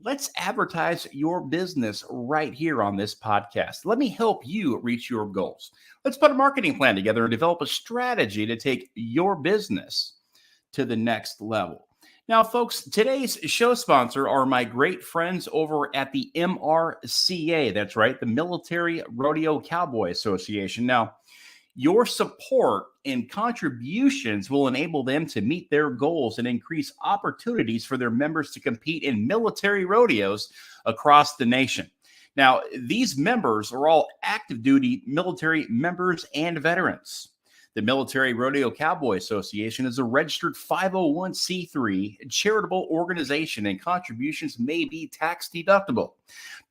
let's advertise your business right here on this podcast. Let me help you reach your goals. Let's put a marketing plan together and develop a strategy to take your business to the next level. Now, folks, today's show sponsor are my great friends over at the MRCA. That's right, the Military Rodeo Cowboy Association. Now, your support and contributions will enable them to meet their goals and increase opportunities for their members to compete in military rodeos across the nation. Now, these members are all active duty military members and veterans. The Military Rodeo Cowboy Association is a registered 501c3 charitable organization, and contributions may be tax deductible.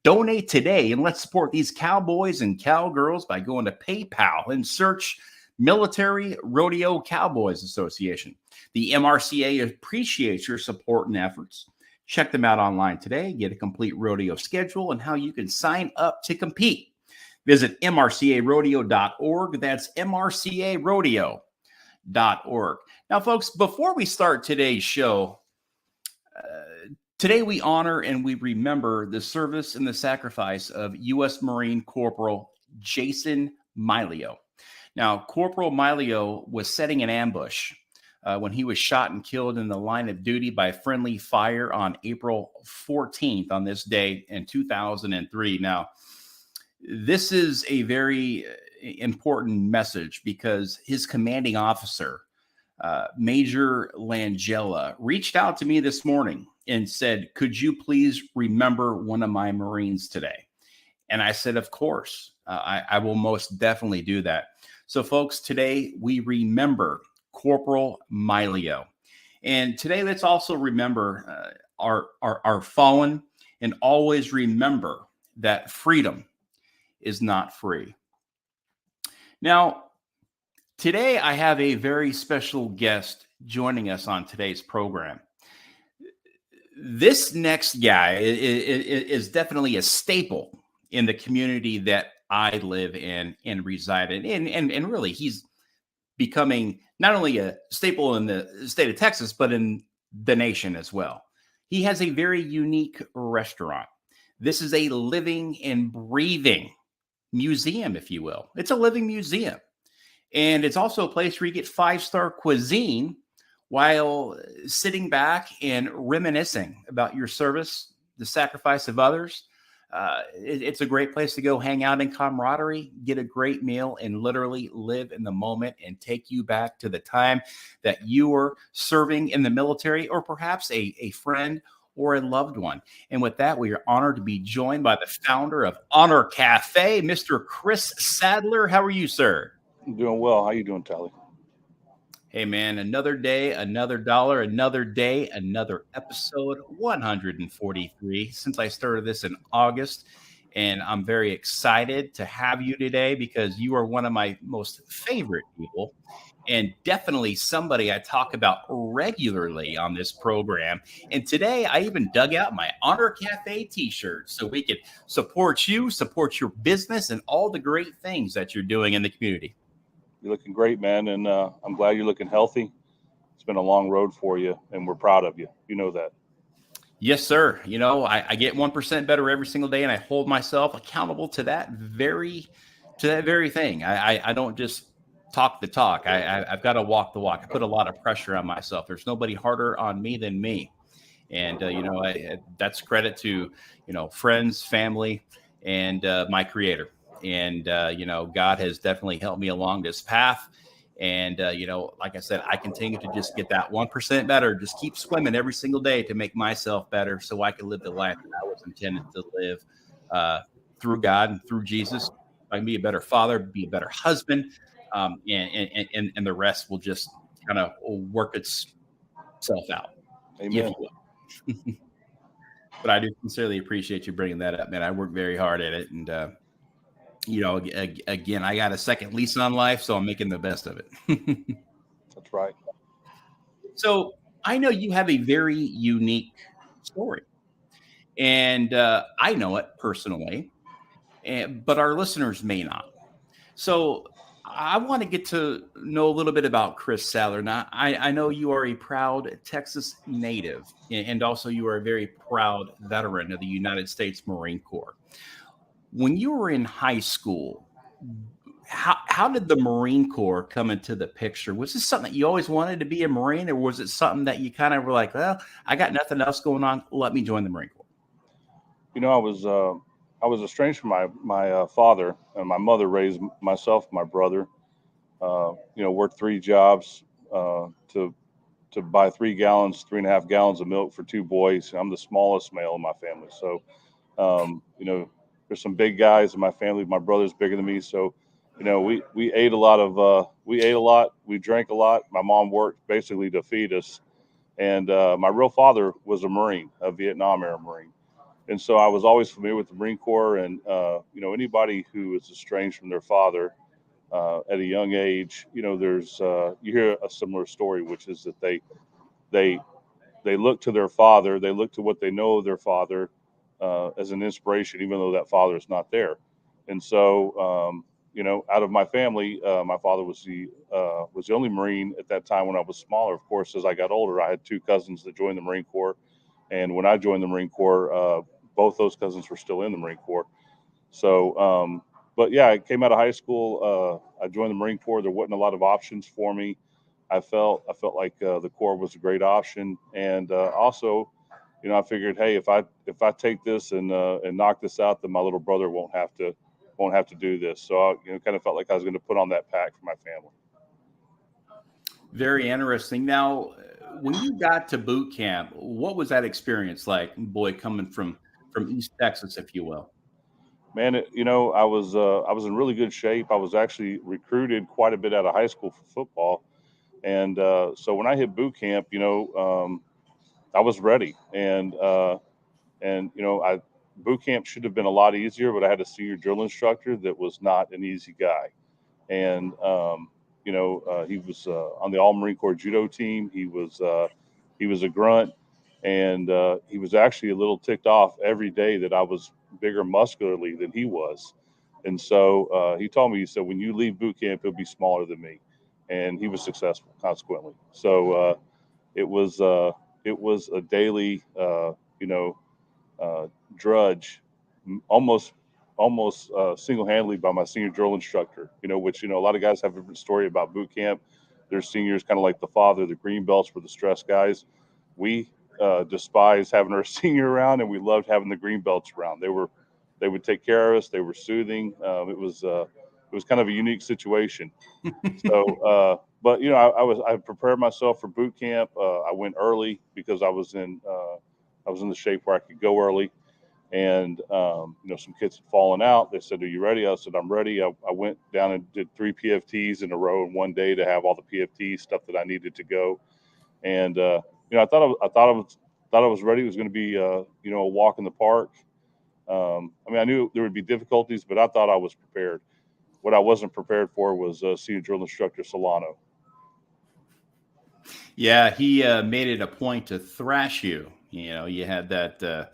Donate today and let's support these cowboys and cowgirls by going to PayPal and search Military Rodeo Cowboys Association. The MRCA appreciates your support and efforts. Check them out online today. Get a complete rodeo schedule and how you can sign up to compete. Visit mrcarodeo.org. That's mrcarodeo.org. Now, folks, before we start today's show, today we honor and we remember the service and the sacrifice of U.S. Marine Corporal Jason Milio. Now, Corporal Milio was setting an ambush when he was shot and killed in the line of duty by friendly fire on April 14th on this day in 2003. Now, this is a very important message because his commanding officer, Major Langella, reached out to me this morning and said, could you please remember one of my Marines today? And I said, of course, I will most definitely do that. So, folks, today we remember Corporal Milio. And today let's also remember our fallen, and always remember that freedom is not free. Now, today I have a very special guest joining us on today's program. This next guy is definitely a staple in the community that I live in and reside in. And really, he's becoming not only a staple in the state of Texas, but in the nation as well. He has a very unique restaurant. This is a living and breathing museum, if you will. It's a living museum. And it's also a place where you get 5-star cuisine while sitting back and reminiscing about your service, the sacrifice of others. It's a great place to go hang out in camaraderie, get a great meal, and literally live in the moment and take you back to the time that you were serving in the military, or perhaps a friend or a loved one. And with that, we are honored to be joined by the founder of Honor Cafe, Mr. Chris Sadler. How are you, sir? I'm doing well. How you doing, Tally? Hey, man, another day, another dollar, another day, another episode, 143 since I started this in August. And I'm very excited to have you today because you are one of my most favorite people, and definitely somebody I talk about regularly on this program. And today I even dug out my Honor Cafe t-shirt so we could support you, support your business, and all the great things that you're doing in the community. You're looking great, man. And I'm glad you're looking healthy. It's been a long road for you, and we're proud of you. You know that. Yes, sir. You know, I get 1% better every single day, and I hold myself accountable to that very thing. I don't just talk the talk. I've got to walk the walk. I put a lot of pressure on myself. There's nobody harder on me than me. And, that's credit to, friends, family, and my creator. And, God has definitely helped me along this path. And, like I said, I continue to just get that 1% better, just keep swimming every single day to make myself better so I can live the life that I was intended to live through God and through Jesus. I can be a better father, be a better husband, and the rest will just kind of work itself out. Amen. But I do sincerely appreciate you bringing that up, man. I work very hard at it. And, again, I got a second lease on life, so I'm making the best of it. That's right. So I know you have a very unique story, and I know it personally, but our listeners may not. So I want to get to know a little bit about Chris Sadler. Now, I know you are a proud Texas native, and also you are a very proud veteran of the United States Marine Corps. When you were in high school, how did the Marine Corps come into the picture? Was this something that you always wanted to be a Marine, or was it something that you kind of were like, well, I got nothing else going on, let me join the Marine Corps? I was estranged from my father, and my mother raised myself, my brother. Worked three jobs to buy 3 gallons, 3.5 gallons of milk for two boys. I'm the smallest male in my family, so there's some big guys in my family. My brother's bigger than me, so we ate a lot we drank a lot. My mom worked basically to feed us, and my real father was a Marine, a Vietnam era Marine. And so I was always familiar with the Marine Corps, and anybody who is estranged from their father at a young age, there's you hear a similar story, which is that they they look to their father, they look to what they know of their father as an inspiration, even though that father is not there. And so, out of my family, my father was the only Marine at that time when I was smaller. Of course, as I got older, I had two cousins that joined the Marine Corps, and when I joined the Marine Corps, both those cousins were still in the Marine Corps. So, but yeah, I came out of high school. I joined the Marine Corps. There wasn't a lot of options for me. I felt like the Corps was a great option, and also, I figured, hey, if I take this and knock this out, then my little brother won't have to do this. So I kind of felt like I was going to put on that pack for my family. Very interesting. Now, when you got to boot camp, what was that experience like? Boy, coming from East Texas, if you will. Man, I was in really good shape. I was actually recruited quite a bit out of high school for football, and so when I hit boot camp, I was ready, and I boot camp should have been a lot easier, but I had a senior drill instructor that was not an easy guy, and he was on the All Marine Corps judo team. He was a grunt, and he was actually a little ticked off every day that I was bigger muscularly than he was, and so he told me, he said, when you leave boot camp, he'll be smaller than me, and he was successful consequently. So it was uh, it was a daily drudge, almost single-handedly by my senior drill instructor. Which a lot of guys have a different story about boot camp. Their seniors kind of like the father. The green belts were the stress guys. We despised having our senior around, and we loved having the green belts around. They would take care of us. They were soothing. It was kind of a unique situation. So, but I prepared myself for boot camp. I went early because I was in the shape where I could go early. And some kids had fallen out. They said, "Are you ready?" I said, "I'm ready." I went down and did 3 PFTs in a row in one day to have all the PFT stuff that I needed to go. And I thought I was ready. It was going to be a walk in the park. I knew there would be difficulties, but I thought I was prepared. What I wasn't prepared for was senior drill instructor Solano. Yeah, he made it a point to thrash you. You had that,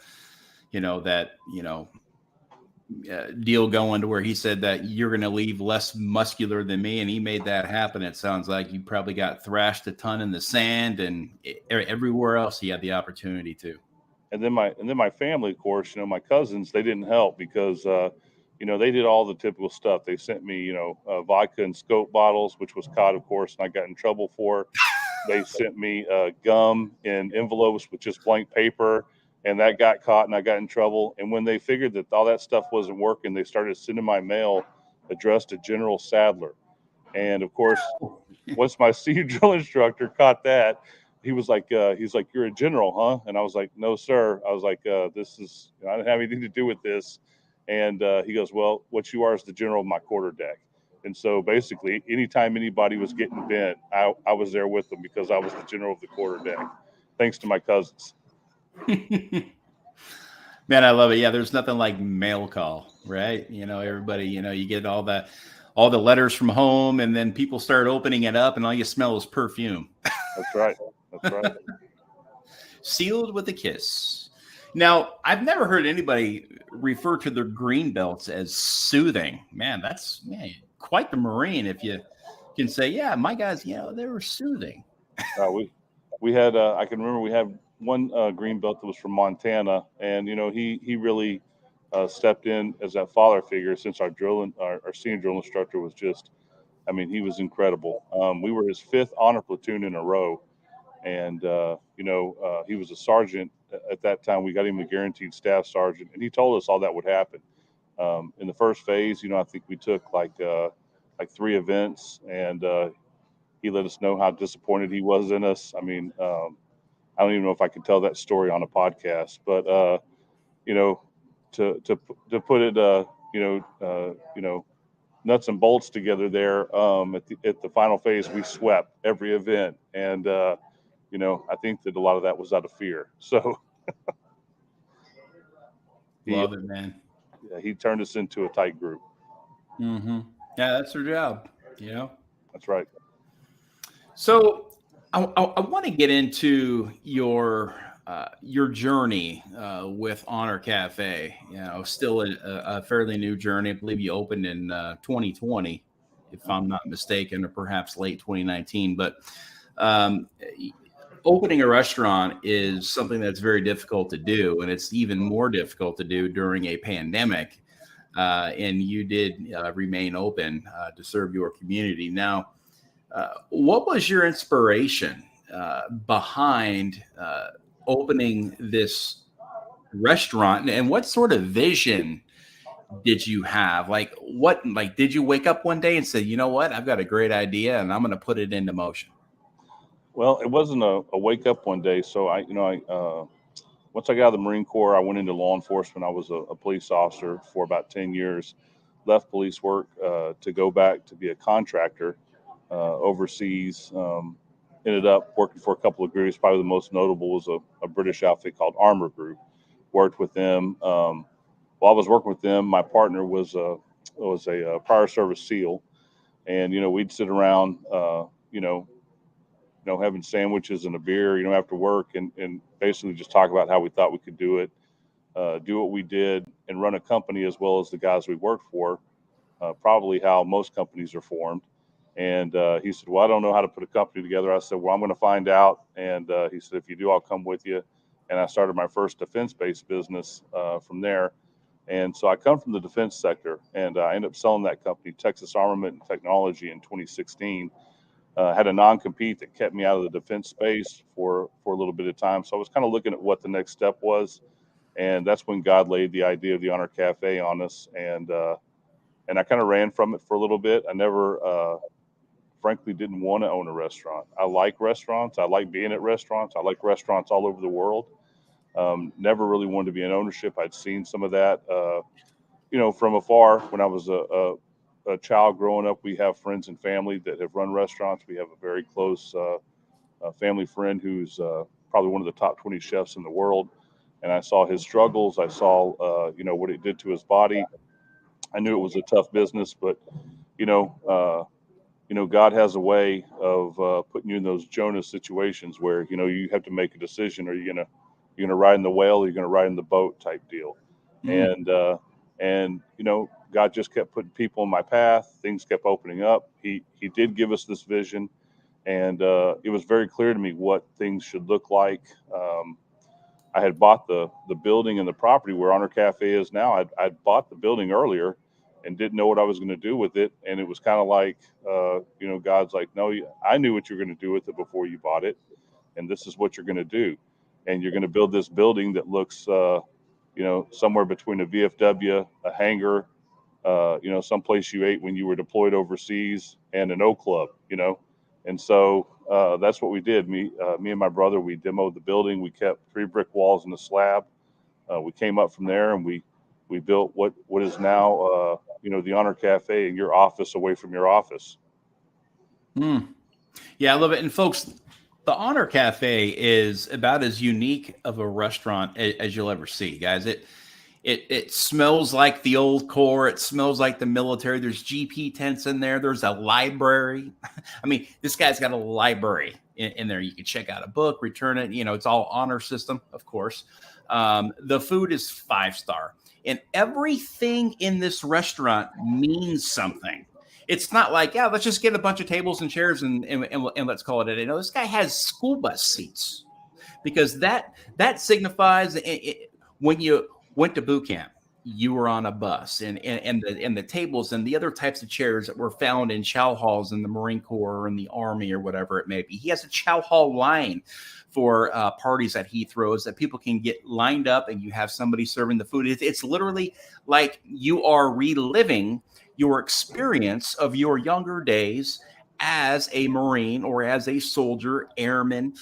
deal going to where he said that you're going to leave less muscular than me, and he made that happen. It sounds like you probably got thrashed a ton in the sand and everywhere else he had the opportunity to. And then my family, of course, my cousins, they didn't help because they did all the typical stuff. They sent me vodka and scope bottles, which was caught, of course, and I got in trouble for. They sent me gum in envelopes with just blank paper, and that got caught, and I got in trouble. And when they figured that all that stuff wasn't working, they started sending my mail addressed to General Sadler. And of course, once my senior drill instructor caught that, he's like, "You're a general, huh?" And I was like, "No, sir." I was like, "This is, I didn't have anything to do with this." And he goes, "Well, what you are is the general of my quarterdeck." And so basically, anytime anybody was getting bent, I was there with them because I was the general of the quarterdeck, thanks to my cousins. Man, I love it. Yeah, there's nothing like mail call, right? Everybody, you get all the letters from home, and then people start opening it up, and all you smell is perfume. That's right. That's right. Sealed with a kiss. Now, I've never heard anybody refer to their green belts as soothing. Man, quite the Marine if you can say, yeah, my guys, they were soothing. We had I can remember we had one green belt that was from Montana, and he really stepped in as that father figure since our senior drill instructor was just, I mean, he was incredible. We were his fifth honor platoon in a row, and he was a sergeant at that time. We got him a guaranteed staff sergeant, and he told us all that would happen. In the first phase, I think we took like 3 events, and he let us know how disappointed he was in us. I mean, I don't even know if I could tell that story on a podcast, but to put it, nuts and bolts together there. At the final phase, we swept every event, and I think that a lot of that was out of fear. So Love it, man. he turned us into a tight group. Mm-hmm. Yeah, that's their job. That's right. So I want to get into your journey with Honor Cafe. Still a fairly new journey. I believe you opened in 2020, if I'm not mistaken, or perhaps late 2019. But opening a restaurant is something that's very difficult to do, and it's even more difficult to do during a pandemic. And you did remain open to serve your community. Now, what was your inspiration behind opening this restaurant, and what sort of vision did you have? Did you wake up one day and say, you know what, I've got a great idea and I'm going to put it into motion? Well, it wasn't a wake up one day. So once I got out of the Marine Corps, I went into law enforcement. I was a police officer for about 10 years, left police work to go back to be a contractor overseas. Ended up working for a couple of groups. Probably the most notable was a British outfit called Armor Group. Worked with them. While I was working with them, my partner was a prior service SEAL, and we'd sit around, having sandwiches and a beer, after work, and basically just talk about how we thought we could do it, do what we did, and run a company as well as the guys we worked for. Probably how most companies are formed. And he said, well, I don't know how to put a company together. I said, well, I'm going to find out. And he said, if you do, I'll come with you. And I started my first defense-based business from there. And so I come from the defense sector, and I ended up selling that company, Texas Armament and Technology, in 2016. Had a non-compete that kept me out of the defense space for a little bit of time. So I was kind of looking at what the next step was. And that's when God laid the idea of the Honor Cafe on us. And I kind of ran from it for a little bit. I never, frankly, didn't want to own a restaurant. I like restaurants. I like being at restaurants. I like restaurants all over the world. Never really wanted to be in ownership. I'd seen some of that, from afar when I was a child growing up. We have friends and family that have run restaurants. We have a very close family friend who's probably one of the top 20 chefs in the world. And I saw his struggles. I saw, what it did to his body. I knew it was a tough business, but, God has a way of putting you in those Jonah situations where, you have to make a decision. Are you going to ride in the whale, or you're going to ride in the boat type deal? And God just kept putting people in my path. Things kept opening up. He did give us this vision, and it was very clear to me what things should look like. I had bought the building and the property where Honor Cafe is now. I'd bought the building earlier and didn't know what I was going to do with it. And it was kind of like, God's like, no, I knew what you're going to do with it before you bought it. And this is what you're going to do. And you're going to build this building that looks, somewhere between a VFW, a hangar, someplace you ate when you were deployed overseas, and an O Club, And so that's what we did. Me and my brother, we demoed the building. We kept 3 brick walls and a slab. We came up from there, and we built what is now, the Honor Cafe, in your office away from your office. Yeah, I love it. And folks, the Honor Cafe is about as unique of a restaurant as you'll ever see, guys. It smells like the old Corps. It smells like the military. There's GP tents in there. There's a library. I mean, this guy's got a library in there. You can check out a book, return it. It's all honor system, of course. The food is 5-star. And everything in this restaurant means something. It's not like, yeah, let's just get a bunch of tables and chairs and let's call it a day. No, this guy has school bus seats, because that signifies when you went to boot camp, you were on a bus, and the tables and the other types of chairs that were found in chow halls in the Marine Corps or in the Army or whatever it may be. He has a chow hall line for parties that he throws, that people can get lined up, and you have somebody serving the food. It's literally like you are reliving your experience of your younger days as a Marine or as a soldier, airman,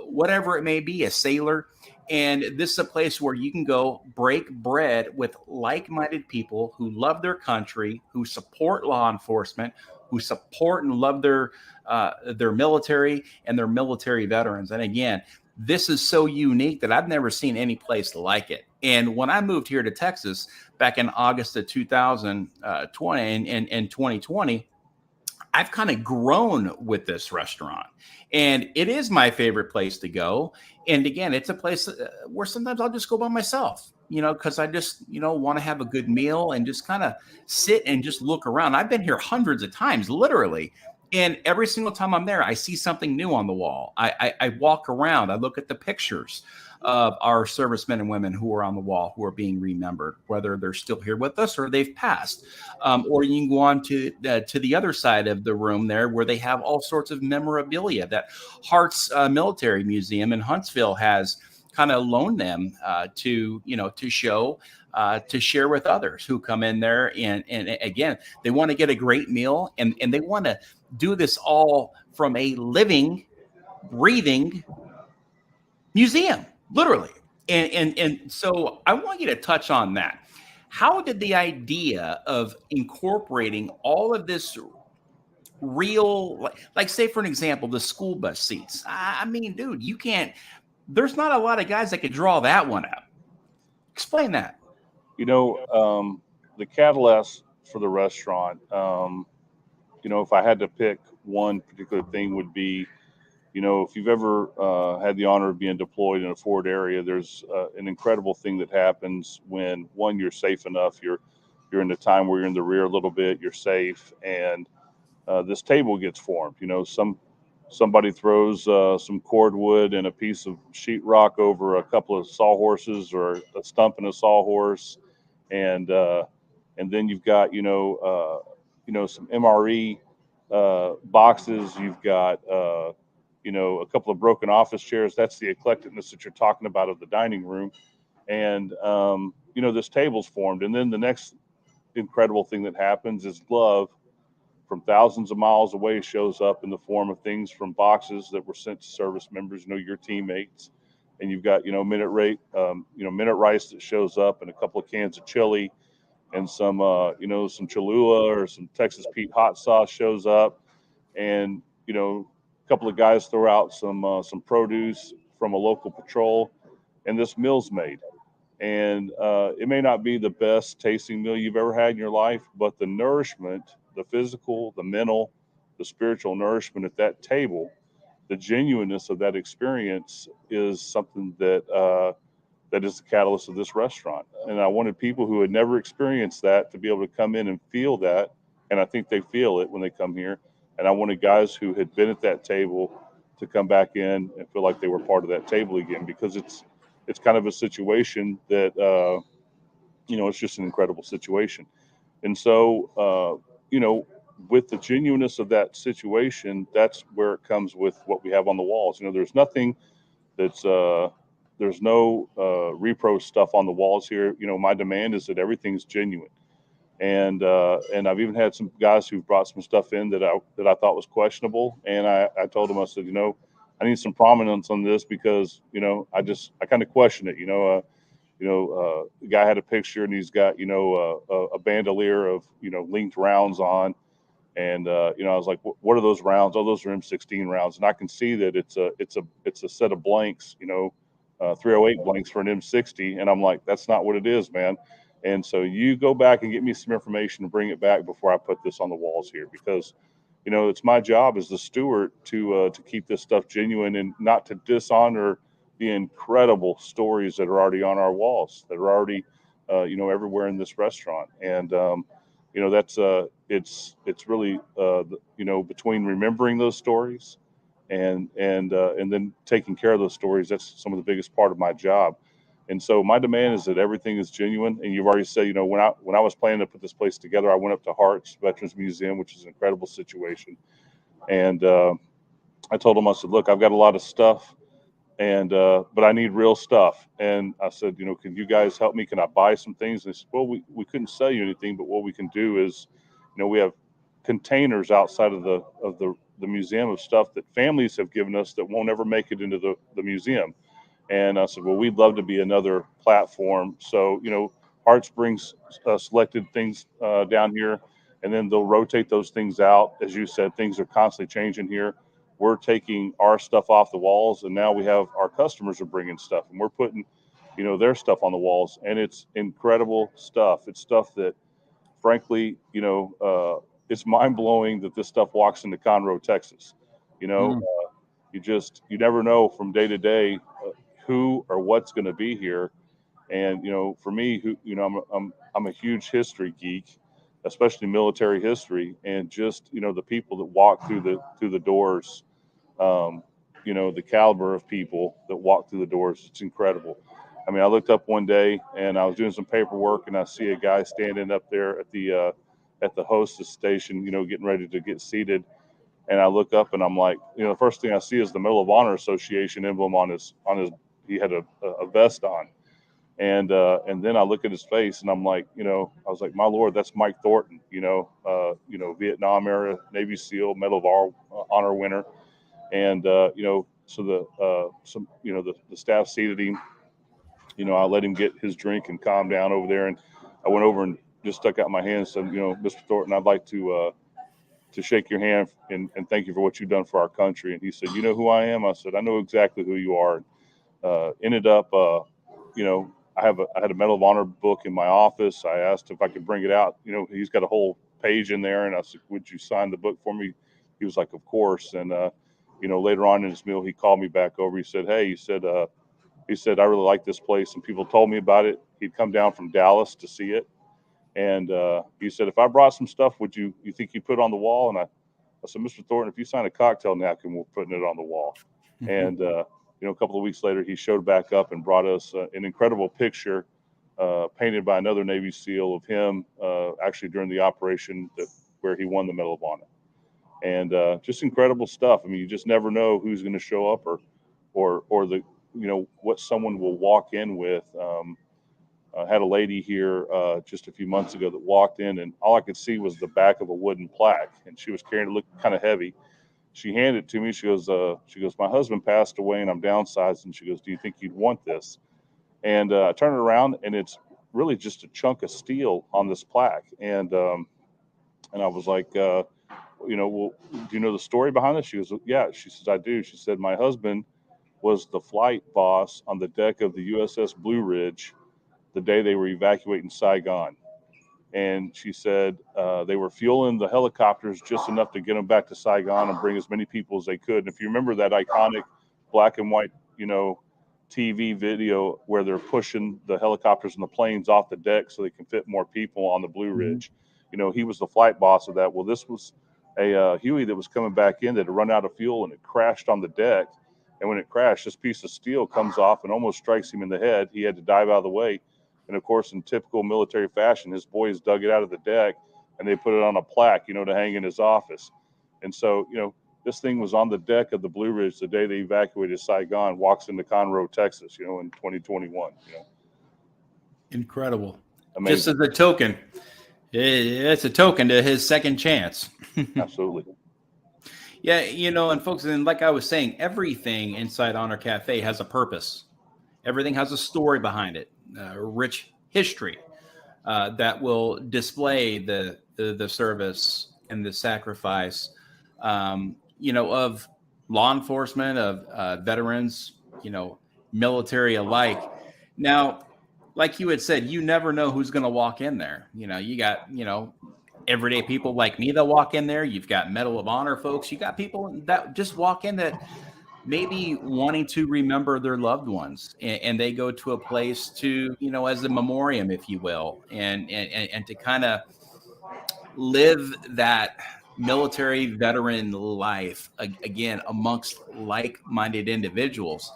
whatever it may be, a sailor. And this is a place where you can go break bread with like-minded people who love their country, who support law enforcement, who support and love their military and their military veterans. And again, this is so unique that I've never seen any place like it. And when I moved here to Texas back in August of 2020 and 2020, I've kind of grown with this restaurant, and it is my favorite place to go. And again, it's a place where sometimes I'll just go by myself, because I just, want to have a good meal and just kind of sit and just look around. I've been here hundreds of times, literally. And every single time I'm there, I see something new on the wall. I walk around, I look at the pictures of our servicemen and women who are on the wall, who are being remembered, whether they're still here with us or they've passed. Or you can go on to the other side of the room there, where they have all sorts of memorabilia that Hart's Military Museum in Huntsville has kind of loaned them to show, to share with others who come in there. And again, they want to get a great meal, and they want to do this all from a living, breathing museum, literally. And so I want you to touch on that. How did the idea of incorporating all of this real, like say for an example, the school bus seats? I mean, dude, there's not a lot of guys that could draw that one up. Explain that. The catalyst for the restaurant, if I had to pick one particular thing, would be, if you've ever had the honor of being deployed in a forward area, there's an incredible thing that happens when, one, you're safe enough, you're in the time where you're in the rear a little bit, you're safe, and this table gets formed. Somebody throws some cordwood and a piece of sheetrock over a couple of sawhorses, or a stump and a sawhorse, and then you've got some MRE boxes. You've got a couple of broken office chairs. That's the eclecticness that you're talking about of the dining room. And, this table's formed. And then the next incredible thing that happens is love from thousands of miles away shows up in the form of things from boxes that were sent to service members, your teammates. And you've got, minute rice that shows up, and a couple of cans of chili, and some Cholula or some Texas Pete hot sauce shows up. And, a couple of guys throw out some produce from a local patrol, and this meal's made. And it may not be the best tasting meal you've ever had in your life, but the nourishment, the physical, the mental, the spiritual nourishment at that table, the genuineness of that experience is something that is the catalyst of this restaurant. And I wanted people who had never experienced that to be able to come in and feel that. And I think they feel it when they come here. And I wanted guys who had been at that table to come back in and feel like they were part of that table again, because it's kind of a situation that, it's just an incredible situation. And so, with the genuineness of that situation, that's where it comes with what we have on the walls. There's nothing that's, there's no repro stuff on the walls here. My demand is that everything's genuine. And I've even had some guys who've brought some stuff in that I thought was questionable. And I told them, I said, I need some prominence on this, because, I kind of question it. The guy had a picture, and he's got, a bandolier of, linked rounds on. And, I was like, what are those rounds? Oh, those are M16 rounds. And I can see that it's a set of blanks, 308 blanks for an M60. And I'm like, that's not what it is, man. And so you go back and get me some information and bring it back before I put this on the walls here, because, it's my job as the steward to keep this stuff genuine, and not to dishonor the incredible stories that are already on our walls, that are already, everywhere in this restaurant. And, that's it's really between remembering those stories and then taking care of those stories. That's some of the biggest part of my job. And so my demand is that everything is genuine. And you've already said, when I was planning to put this place together, I went up to Hart's Veterans Museum, which is an incredible situation. And I told them, I said, look, I've got a lot of stuff, and but I need real stuff. And I said, can you guys help me? Can I buy some things? And they said, well, we couldn't sell you anything, but what we can do is, we have containers outside of the museum of stuff that families have given us that won't ever make it into the museum. And I said, well, we'd love to be another platform. So, Arts brings selected things down here, and then they'll rotate those things out. As you said, things are constantly changing here. We're taking our stuff off the walls, and now we have our customers are bringing stuff, and we're putting, their stuff on the walls. And it's incredible stuff. It's stuff that, frankly, it's mind blowing that this stuff walks into Conroe, Texas. You never know from day to day who or what's going to be here. And for me, I'm a huge history geek, especially military history, and just the people that walk through the doors, the caliber of people that walk through the doors, it's incredible. I mean, I looked up one day and I was doing some paperwork, and I see a guy standing up there at the hostess station, getting ready to get seated. And I look up and I'm like, the first thing I see is the Medal of Honor Association emblem on his. He had a vest on, and then I look at his face and I'm like, I was like, my Lord, that's Mike Thornton, Vietnam era Navy SEAL, Medal of Honor winner, and so the staff seated him. I let him get his drink and calm down over there, and I went over and just stuck out my hand and said, Mr. Thornton, I'd like to shake your hand and thank you for what you've done for our country. And he said, you know who I am? I said, I know exactly who you are. Ended up, I had a Medal of Honor book in my office. I asked if I could bring it out. He's got a whole page in there, and I said, would you sign the book for me? He was like, of course. And, later on in his meal, he called me back over. He said, hey, he said, I really like this place, and people told me about it. He'd come down from Dallas to see it. And he said, if I brought some stuff, would you think you'd put it on the wall? And I said, Mr. Thornton, if you sign a cocktail napkin, we're putting it on the wall. Mm-hmm. And, a couple of weeks later, he showed back up and brought us an incredible picture painted by another Navy SEAL of him actually during the operation where he won the Medal of Honor. And just incredible stuff. I mean, you just never know who's going to show up or the, what someone will walk in with. I had a lady here just a few months ago that walked in, and all I could see was the back of a wooden plaque, and she was carrying it, looked kind of heavy. She handed it to me. She goes, my husband passed away and I'm downsized. And she goes, do you think you'd want this? And I turned it around, and it's really just a chunk of steel on this plaque. And I was like, well, do you know the story behind this? She goes, yeah. She says, I do. She said, my husband was the flight boss on the deck of the USS Blue Ridge the day they were evacuating Saigon. And she said they were fueling the helicopters just enough to get them back to Saigon and bring as many people as they could. And if you remember that iconic black and white, TV video where they're pushing the helicopters and the planes off the deck so they can fit more people on the Blue Ridge, he was the flight boss of that. Well, this was a Huey that was coming back in that had run out of fuel, and it crashed on the deck. And when it crashed, this piece of steel comes off and almost strikes him in the head. He had to dive out of the way. And of course, in typical military fashion, his boys dug it out of the deck and they put it on a plaque, to hang in his office. And so, this thing was on the deck of the Blue Ridge the day they evacuated Saigon, walks into Conroe, Texas, in 2021. Incredible. Amazing. Just as a token, it's a token to his second chance. Absolutely. Yeah, and folks, and like I was saying, everything inside Honor Cafe has a purpose. Everything has a story behind it, a rich history that will display the service and the sacrifice, of law enforcement, of veterans, military alike. Now, like you had said, you never know who's going to walk in there. You got, everyday people like me that walk in there. You've got Medal of Honor folks. You got people that just walk in that maybe wanting to remember their loved ones, and they go to a place to, as a memoriam, if you will, and to kind of live that military veteran life again amongst like-minded individuals.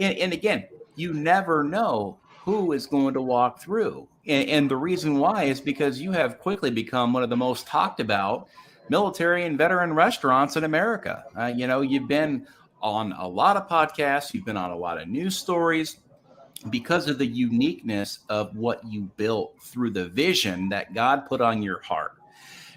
And again, you never know who is going to walk through. And the reason why is because you have quickly become one of the most talked about military and veteran restaurants in America. You've been on a lot of podcasts, you've been on a lot of news stories because of the uniqueness of what you built through the vision that God put on your heart.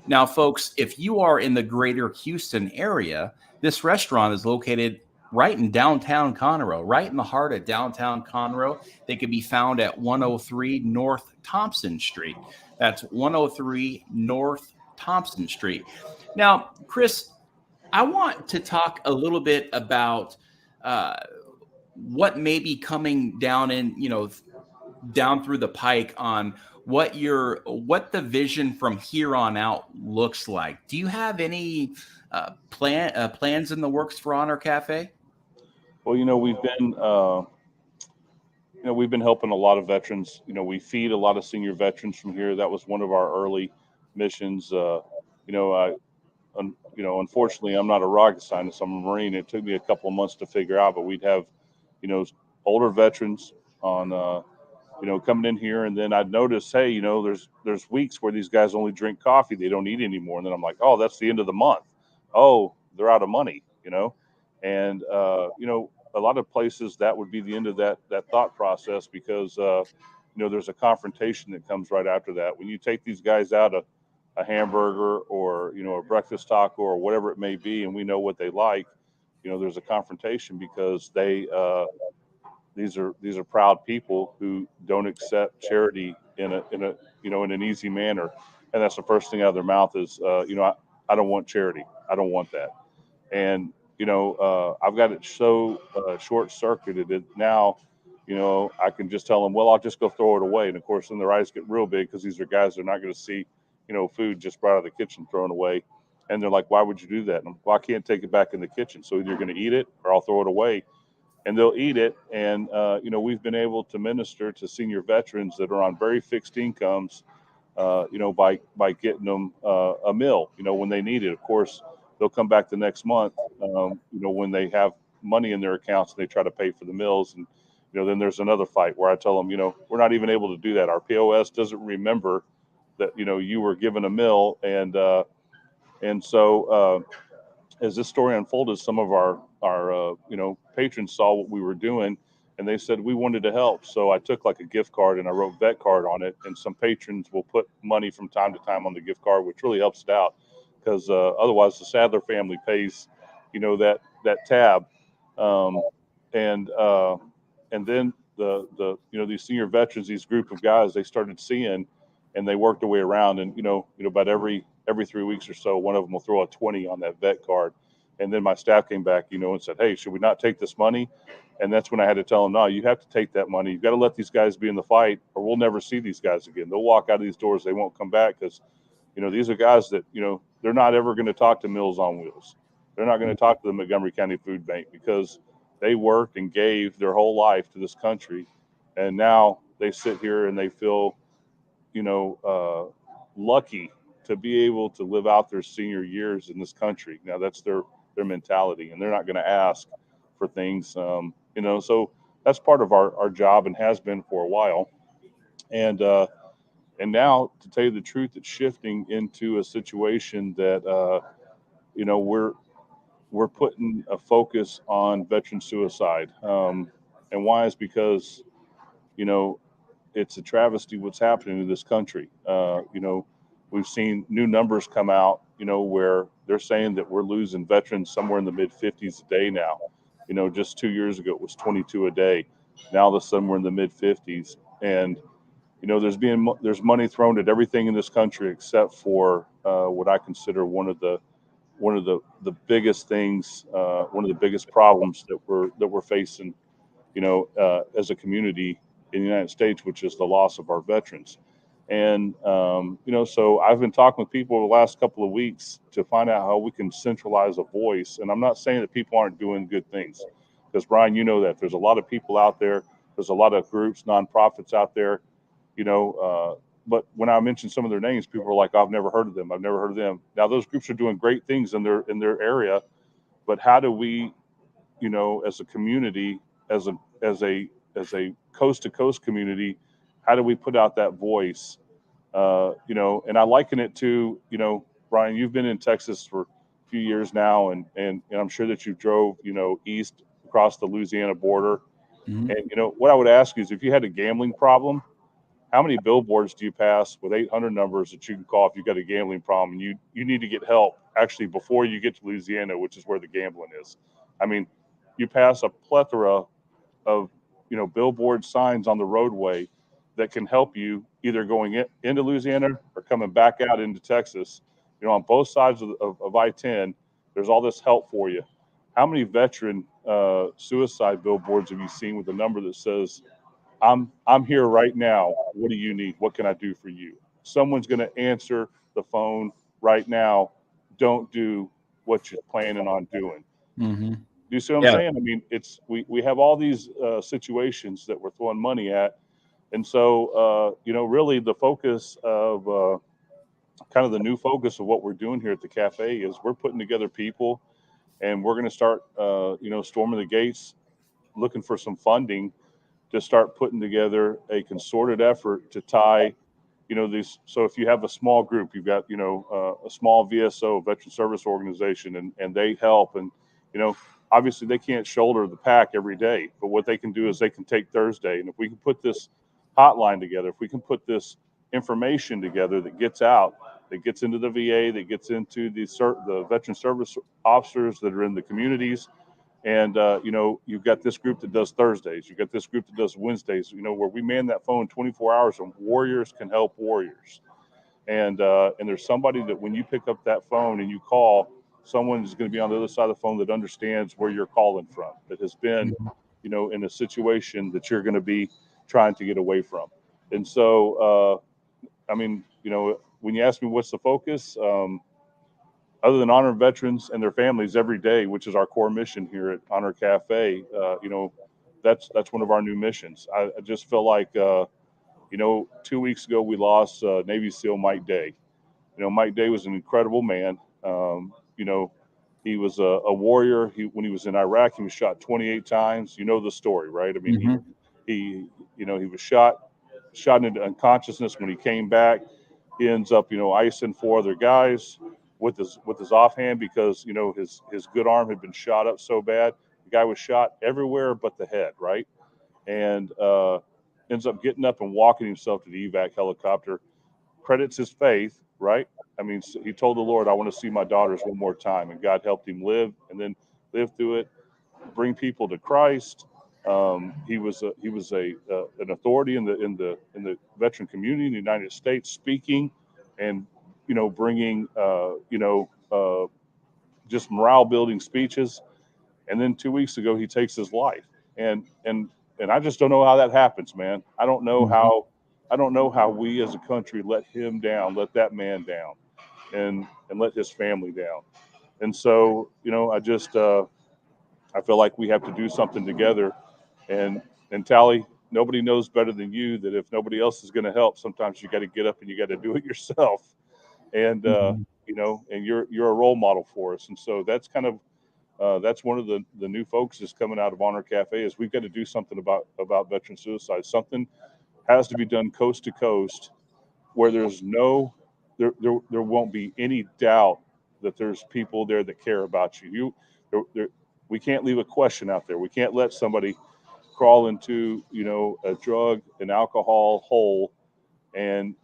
Now, folks, if you are in the greater Houston area, this restaurant is located right in downtown Conroe, right in the heart of downtown Conroe. They can be found at 103 North Thompson Street. That's 103 North Thompson Street. Now, Chris, I want to talk a little bit about uh, what may be coming down down through the pike on what the vision from here on out looks like. Do you have any plans in the works for Honor Cafe? Well, we've been helping a lot of veterans. We feed a lot of senior veterans from here. That was one of our early missions. Unfortunately, I'm not a rocket scientist. I'm a Marine. It took me a couple of months to figure out, but we'd have, you know, older veterans on, coming in here, and then I'd notice, hey, there's weeks where these guys only drink coffee. They don't eat anymore, and then I'm like, oh, that's the end of the month. Oh, they're out of money, and a lot of places that would be the end of that thought process because there's a confrontation that comes right after that. When you take these guys out a hamburger or a breakfast taco or whatever it may be, and we know what they like, there's a confrontation because these are proud people who don't accept charity in an easy manner, and that's the first thing out of their mouth is I don't want charity. I don't want that. And I've got it so short circuited that now I can just tell them, well, I'll just go throw it away. And of course then their eyes get real big because these are guys, they're not going to see food just brought out of the kitchen thrown away, and they're like, why would you do that? And well, I can't take it back in the kitchen, so either you're going to eat it or I'll throw it away. And they'll eat it. And we've been able to minister to senior veterans that are on very fixed incomes, by getting them a meal, when they need it. Of course, they'll come back the next month, when they have money in their accounts and they try to pay for the meals. And, then there's another fight where I tell them, we're not even able to do that. Our POS doesn't remember that, you were given a meal. And so as this story unfolded, some of our patrons saw what we were doing, and they said we wanted to help. So I took like a gift card and I wrote vet card on it, and some patrons will put money from time to time on the gift card, which really helps it out because otherwise the Sadler family pays that tab. Um, and uh, and then these senior veterans, these group of guys, they started seeing, and they worked their way around, and about every 3 weeks or so, one of them will throw a 20 on that vet card. And then my staff came back, and said, hey, should we not take this money? And that's when I had to tell them, no, you have to take that money. You've got to let these guys be in the fight, or we'll never see these guys again. They'll walk out of these doors. They won't come back because, these are guys that, they're not ever going to talk to Meals on Wheels. They're not going to talk to the Montgomery County Food Bank because they worked and gave their whole life to this country. And now they sit here and they feel, lucky to be able to live out their senior years in this country. Now that's their mentality, and they're not going to ask for things. So that's part of our job and has been for a while. And now, to tell you the truth, it's shifting into a situation that we're putting a focus on veteran suicide. And why is because it's a travesty what's happening in this country. We've seen new numbers come out, where they're saying that we're losing veterans somewhere in the mid 50s a day now. Just 2 years ago, it was 22 a day. Now they're somewhere in the mid 50s. And, there's money thrown at everything in this country except for what I consider one of the biggest things, one of the biggest problems that we're facing, as a community in the United States, which is the loss of our veterans. And, so I've been talking with people over the last couple of weeks to find out how we can centralize a voice. And I'm not saying that people aren't doing good things, because Brian, that there's a lot of people out there. There's a lot of groups, nonprofits out there, but when I mentioned some of their names, people were like, I've never heard of them. I've never heard of them. Now those groups are doing great things in their area, but how do we, as a community, as a coast to coast community, how do we put out that voice? And I liken it to, Brian, you've been in Texas for a few years now, and I'm sure that you drove, east across the Louisiana border. Mm-hmm. And, what I would ask you is if you had a gambling problem, how many billboards do you pass with 800 numbers that you can call if you've got a gambling problem and you need to get help actually before you get to Louisiana, which is where the gambling is? I mean, you pass a plethora of, billboard signs on the roadway that can help you either going into Louisiana or coming back out into Texas. On both sides of I-10, there's all this help for you. How many veteran suicide billboards have you seen with a number that says, I'm here right now. What do you need? What can I do for you? Someone's going to answer the phone right now. Don't do what you're planning on doing. Mm-hmm. Do you see what I'm saying? I mean, we have all these situations that we're throwing money at. And so, really the focus of kind of the new focus of what we're doing here at the cafe is we're putting together people, and we're going to start, storming the gates, looking for some funding to start putting together a concerted effort to tie, these. So if you have a small group, you've got, a small VSO, veteran service organization, and they help. And, obviously they can't shoulder the pack every day, but what they can do is they can take Thursday. And if we can put this hotline together, if we can put this information together that gets out, that gets into the VA, that gets into the veteran service officers that are in the communities. And, you've got this group that does Thursdays. You've got this group that does Wednesdays, where we man that phone 24 hours and warriors can help warriors. And there's somebody that when you pick up that phone and you call, someone is going to be on the other side of the phone that understands where you're calling from, that has been, in a situation that you're going to be trying to get away from. And so, when you ask me what's the focus, other than honoring veterans and their families every day, which is our core mission here at Honor Cafe, that's one of our new missions. I just feel like, 2 weeks ago we lost Navy SEAL Mike Day. Mike Day was an incredible man. He was a warrior. When he was in Iraq, he was shot 28 times. You know the story, right? I mean, Mm-hmm. he was shot into unconsciousness. When he came back, he ends up, icing 4 other guys with his offhand because, his good arm had been shot up so bad. The guy was shot everywhere but the head, right? And ends up getting up and walking himself to the evac helicopter. Credits his faith, right? I mean, he told the Lord, I want to see my daughters one more time. And God helped him live and then live through it, bring people to Christ. He was an authority in the veteran community in the United States, speaking and bringing just morale building speeches. And then 2 weeks ago he takes his life, and I just don't know how that happens, man. I don't know how we as a country let him down, let that man down, and let his family down. And so I feel like we have to do something together. And Tally, nobody knows better than you that if nobody else is going to help, sometimes you got to get up and you got to do it yourself. And and you're a role model for us. And so that's kind of that's one of the new focuses coming out of Honor Cafe is we've got to do something about veteran suicide. Something has to be done coast to coast, where there's there won't be any doubt that there's people there that care about you. We can't leave a question out there. We can't let somebody crawl into a drug and alcohol hole and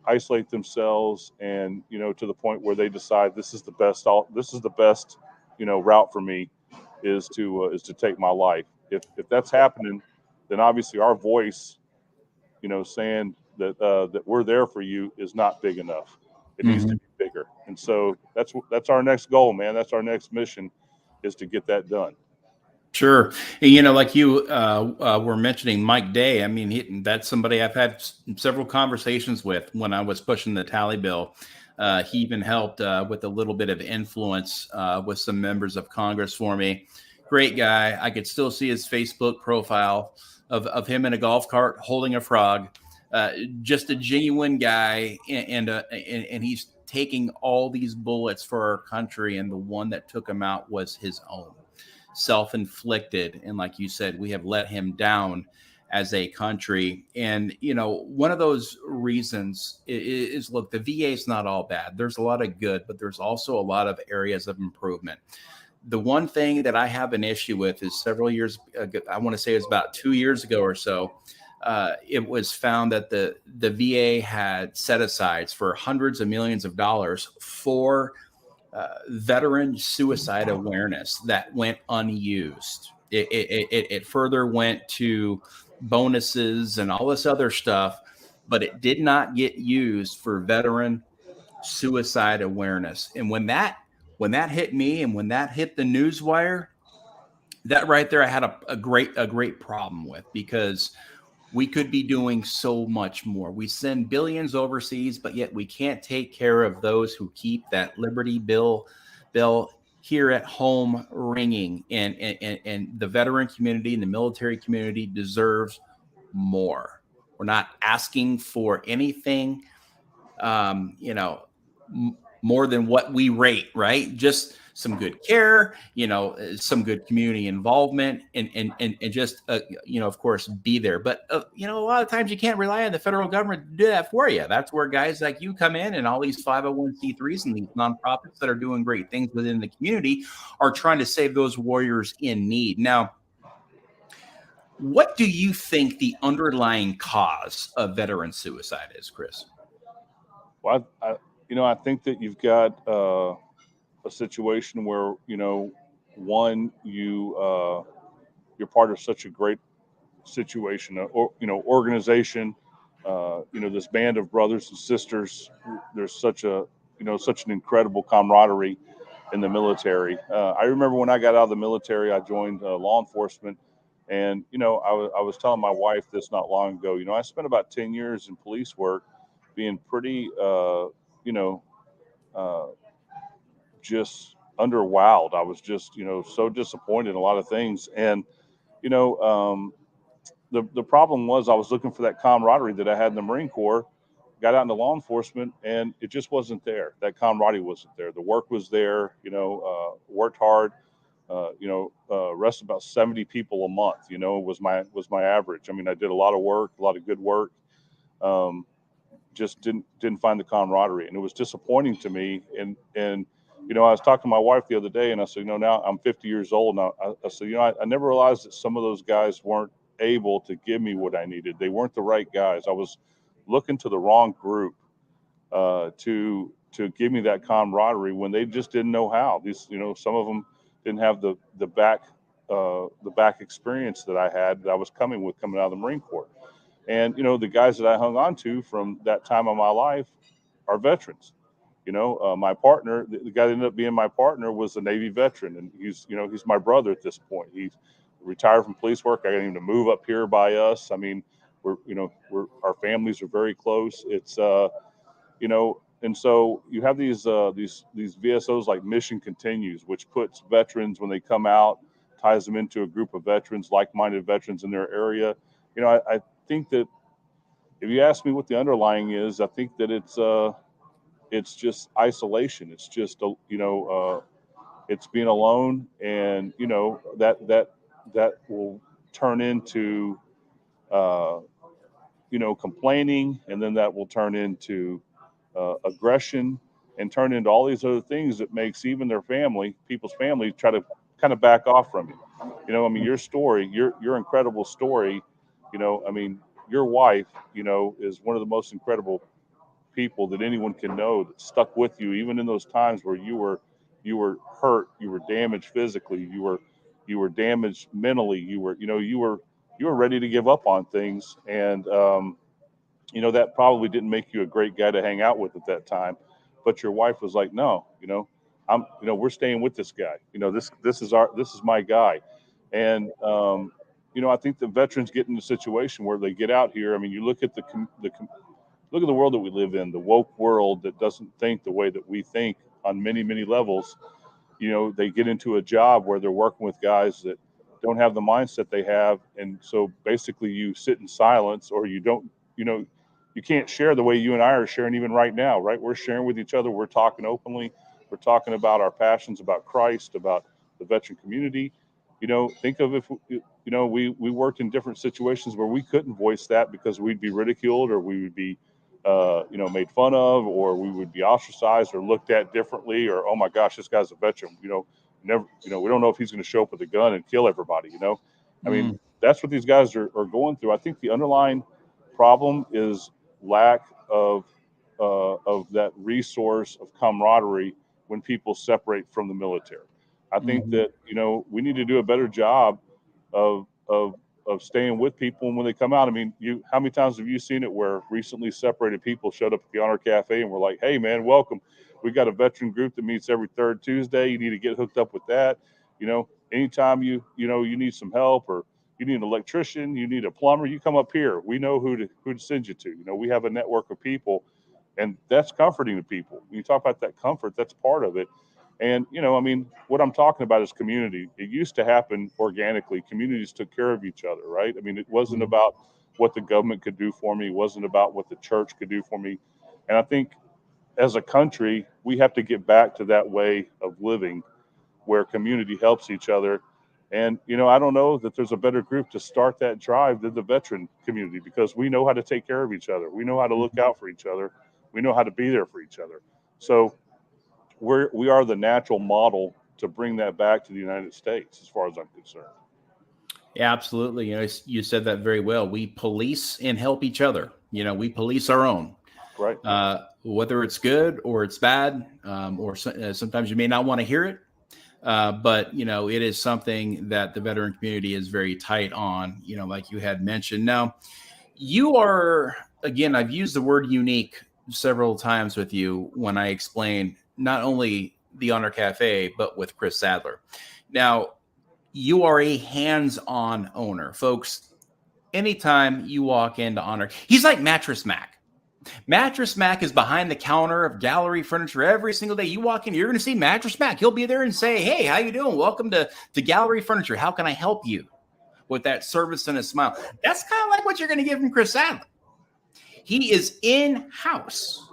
isolate themselves and to the point where they decide this is the best route for me is to take my life. If that's happening, then obviously our voice saying that we're there for you is not big enough. It needs to be bigger. And so that's our next goal, man. That's our next mission, is to get that done. Sure. And, like you were mentioning Mike Day. I mean, that's somebody I've had several conversations with when I was pushing the tally bill. He even helped with a little bit of influence with some members of Congress for me. Great guy. I could still see his Facebook profile of him in a golf cart holding a frog. uh, just a genuine guy, and he's taking all these bullets for our country, and the one that took him out was his own, self-inflicted. And like you said, we have let him down as a country. And one of those reasons is, look, the VA is not all bad. There's a lot of good, but there's also a lot of areas of improvement. The one thing that I have an issue with is several years ago, I want to say it was about 2 years ago or so, it was found that the VA had set asides for hundreds of millions of dollars for veteran suicide awareness that went unused. It further went to bonuses and all this other stuff, but it did not get used for veteran suicide awareness. And when that hit me, and when that hit the news wire, that right there, I had a great problem with, because we could be doing so much more. We send billions overseas, but yet we can't take care of those who keep that Liberty bell here at home ringing. And the veteran community and the military community deserves more. We're not asking for anything, um, you know, more than what we rate, right? Just some good care, some good community involvement, and just, of course, be there. But, a lot of times you can't rely on the federal government to do that for you. That's where guys like you come in, and all these 501c3s and these nonprofits that are doing great things within the community are trying to save those warriors in need. Now, what do you think the underlying cause of veteran suicide is, Chris? Well, I think that you've got a situation where one, you're part of such a great situation, or organization. This band of brothers and sisters. There's such an incredible camaraderie in the military. I remember when I got out of the military, I joined law enforcement, and I was telling my wife this not long ago. I spent about 10 years in police work, being pretty, uh, just underwhelmed. I was just, so disappointed in a lot of things. And, you know, um, the problem was I was looking for that camaraderie that I had in the Marine Corps, got out into law enforcement, and it just wasn't there. That camaraderie wasn't there. The work was there, worked hard, arrested about 70 people a month, was my average. I mean, I did a lot of work, a lot of good work. Um, just didn't find the camaraderie, and it was disappointing to me. And I was talking to my wife the other day, and I said, now I'm 50 years old now. I said, I never realized that some of those guys weren't able to give me what I needed. They weren't the right guys. I was looking to the wrong group to give me that camaraderie when they just didn't know how. These, some of them didn't have the back experience that I had, that I was coming out of the Marine Corps. And, the guys that I hung on to from that time of my life are veterans. My partner, the guy that ended up being my partner, was a Navy veteran, and he's my brother at this point. He's retired from police work. I got him to move up here by us. I mean, our families are very close. It's, and so you have these VSOs like Mission Continues, which puts veterans, when they come out, ties them into a group of veterans, like-minded veterans in their area. I think that if you ask me what the underlying is, I think that it's just isolation. It's just it's being alone, and that will turn into complaining, and then that will turn into aggression, and turn into all these other things that makes even people's family, try to kind of back off from you. I mean, your story, your incredible story. I mean, your wife, is one of the most incredible people that anyone can know, that stuck with you even in those times where you were hurt, you were damaged physically, you were damaged mentally, you were ready to give up on things. And that probably didn't make you a great guy to hang out with at that time, but your wife was like, no, we're staying with this guy. This is my guy. And I think the veterans get in a situation where they get out here. I mean, you look at look at the world that we live in, the woke world that doesn't think the way that we think on many, many levels. They get into a job where they're working with guys that don't have the mindset they have. And so basically you sit in silence, or you don't, you can't share the way you and I are sharing even right now, right? We're sharing with each other. We're talking openly. We're talking about our passions about Christ, about the veteran community. Think of if, we worked in different situations where we couldn't voice that because we'd be ridiculed, or we would be, made fun of, or we would be ostracized or looked at differently, or, oh my gosh, this guy's a veteran. Never, we don't know if he's going to show up with a gun and kill everybody. I mean, that's what these guys are going through. I think the underlying problem is lack of that resource of camaraderie when people separate from the military. I think that we need to do a better job of staying with people when they come out. I mean, how many times have you seen it where recently separated people showed up at the Honor Cafe and were like, "Hey, man, welcome. We got a veteran group that meets every third Tuesday. You need to get hooked up with that. Anytime you need some help, or you need an electrician, you need a plumber, you come up here. We know who to send you to. We have a network of people." And that's comforting to people. When you talk about that comfort, that's part of it. And, what I'm talking about is community. It used to happen organically. Communities took care of each other, right? I mean, it wasn't about what the government could do for me. It wasn't about what the church could do for me. And I think as a country, we have to get back to that way of living where community helps each other. And, I don't know that there's a better group to start that drive than the veteran community, because we know how to take care of each other. We know how to look out for each other. We know how to be there for each other. So we are the natural model to bring that back to the United States, as far as I'm concerned. Yeah, absolutely. You said that very well. We police and help each other. We police our own. Right. Whether it's good or it's bad, or sometimes you may not want to hear it. But, it is something that the veteran community is very tight on, like you had mentioned. Now, you are, again, I've used the word unique several times with you when I explain not only the Honor Cafe, but with Chris Sadler. Now, you are a hands-on owner, folks. Anytime you walk into Honor, he's like Mattress Mac. Mattress Mac is behind the counter of gallery furniture every single day. You walk in, you're going to see Mattress Mac. He'll be there and say, "Hey, how you doing? Welcome to Gallery Furniture. How can I help you?" With that service and a smile. That's kind of like what you're going to get from Chris Sadler. He is in-house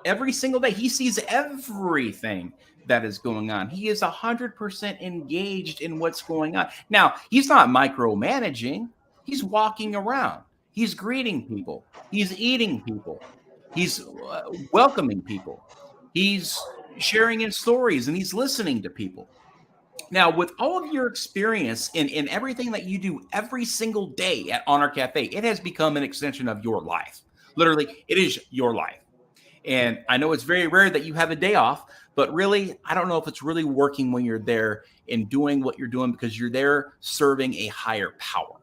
every single day. He sees everything that is going on. He is 100% engaged in what's going on. Now, he's not micromanaging. He's walking around. He's greeting people. He's eating people. He's welcoming people. He's sharing his stories, and he's listening to people. Now, with all of your experience in everything that you do every single day at Honor Cafe, it has become an extension of your life. Literally, it is your life. And I know it's very rare that you have a day off, but really, I don't know if it's really working when you're there and doing what you're doing, because you're there serving a higher power.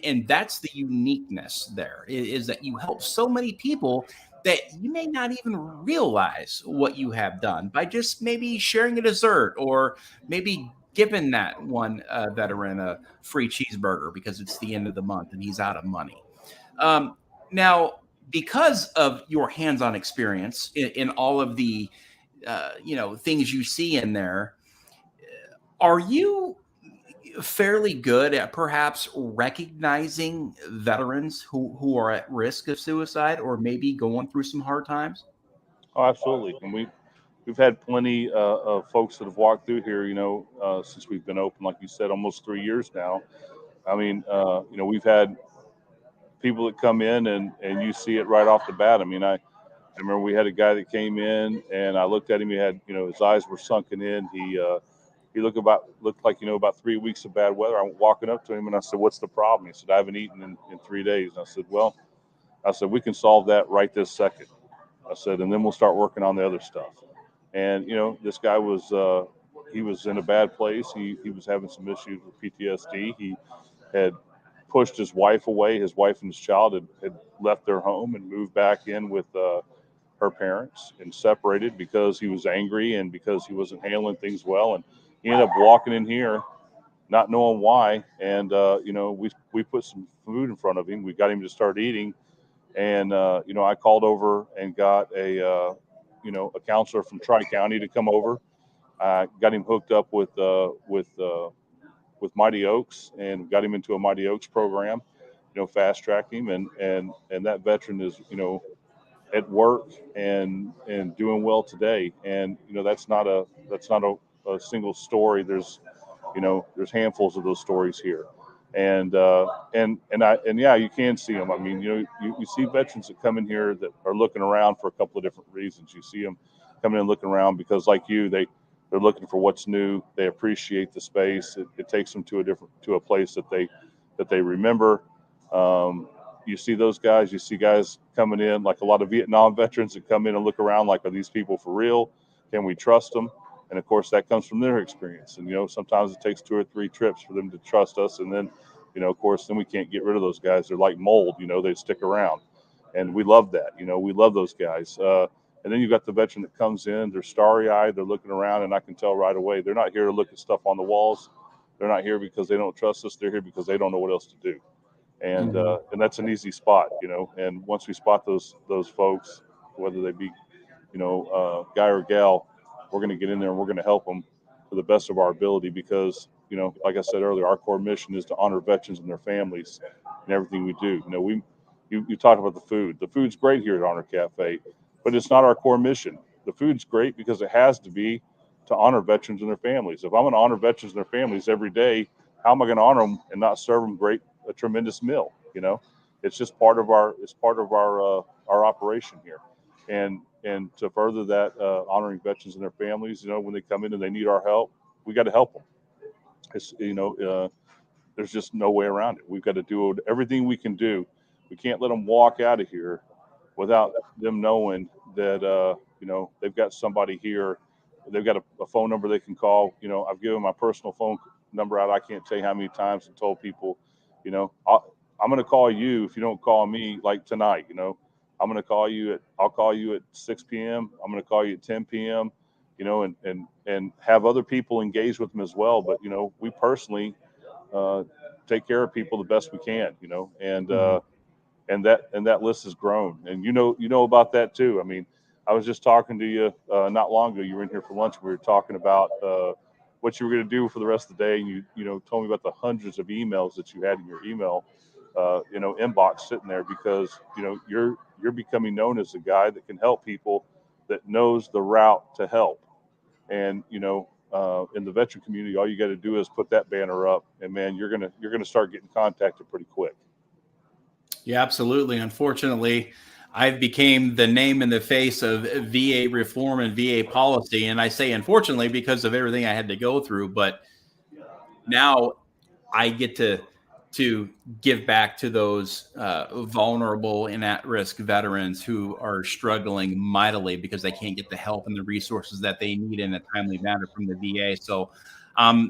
And that's the uniqueness there, is that you help so many people that you may not even realize what you have done by just maybe sharing a dessert, or maybe giving that one veteran a free cheeseburger because it's the end of the month and he's out of money. Now, because of your hands-on experience in all of the things you see in there, are you fairly good at perhaps recognizing veterans who are at risk of suicide, or maybe going through some hard times? Oh, absolutely. And we've had plenty of folks that have walked through here, since we've been open, like you said, almost 3 years now. I mean, we've had people that come in, and you see it right off the bat. I mean, I remember we had a guy that came in, and I looked at him. He had, his eyes were sunken in. He looked like, about 3 weeks of bad weather. I'm walking up to him and I said, "What's the problem?" He said, "I haven't eaten in 3 days." And I said, "Well," I said, "we can solve that right this second." I said, "and then we'll start working on the other stuff." And, this guy he was in a bad place. He was having some issues with PTSD. He had pushed his wife away. His wife and his child had left their home and moved back in with her parents, and separated because he was angry and because he wasn't handling things well. And he ended up walking in here not knowing why. And, we put some food in front of him. We got him to start eating. And, I called over and got a counselor from Tri-County to come over. I got him hooked up with Mighty Oaks, and got him into a Mighty Oaks program. fast track him, and that veteran is, at work and doing well today. And that's not a single story. There's handfuls of those stories here, and yeah, you can see them. I mean, you see veterans that come in here that are looking around for a couple of different reasons. You see them coming in looking around because, like they're looking for what's new. They appreciate the space. It takes them to a place that they remember. You see those guys. You see guys coming in like a lot of Vietnam veterans that come in and look around like, are these people for real? Can we trust them? And of course, that comes from their experience. And sometimes it takes 2 or 3 trips for them to trust us. And then, of course, then we can't get rid of those guys. They're like mold. They stick around, and we love that. We love those guys. And then you've got the veteran that comes in. They're starry-eyed. They're looking around, and I can tell right away they're not here to look at stuff on the walls. They're not here because they don't trust us. They're here because they don't know what else to do. And and that's an easy spot. And once we spot those folks, whether they be guy or gal, we're going to get in there and we're going to help them to the best of our ability because, like I said earlier, our core mission is to honor veterans and their families and everything we do. You talked about the food. The food's great here at Honor Cafe, but it's not our core mission. The food's great because it has to be to honor veterans and their families. If I'm going to honor veterans and their families every day, how am I going to honor them and not serve them a tremendous meal? It's just part of our operation here. And to further that, honoring veterans and their families, when they come in and they need our help, we got to help them. It's, there's just no way around it. We've got to do everything we can do. We can't let them walk out of here without them knowing that, they've got somebody here. They've got a phone number they can call. I've given my personal phone number out. I can't tell you how many times and told people, I'm going to call you if you don't call me, like tonight. I'm going to call you I'll call you at 6 p.m. I'm going to call you at 10 p.m., and have other people engage with them as well. But, we personally take care of people the best we can, and that list has grown. And, about that too. I mean, I was just talking to you not long ago. You were in here for lunch. We were talking about what you were going to do for the rest of the day. And you told me about the hundreds of emails that you had in your email inbox sitting there because you're becoming known as a guy that can help people, that knows the route to help. And in the veteran community, all you got to do is put that banner up, and man, you're gonna start getting contacted pretty quick. Yeah, absolutely. Unfortunately, I've became the name and the face of VA reform and VA policy, and I say unfortunately because of everything I had to go through. But now I get to give back to those vulnerable and at-risk veterans who are struggling mightily because they can't get the help and the resources that they need in a timely manner from the VA. So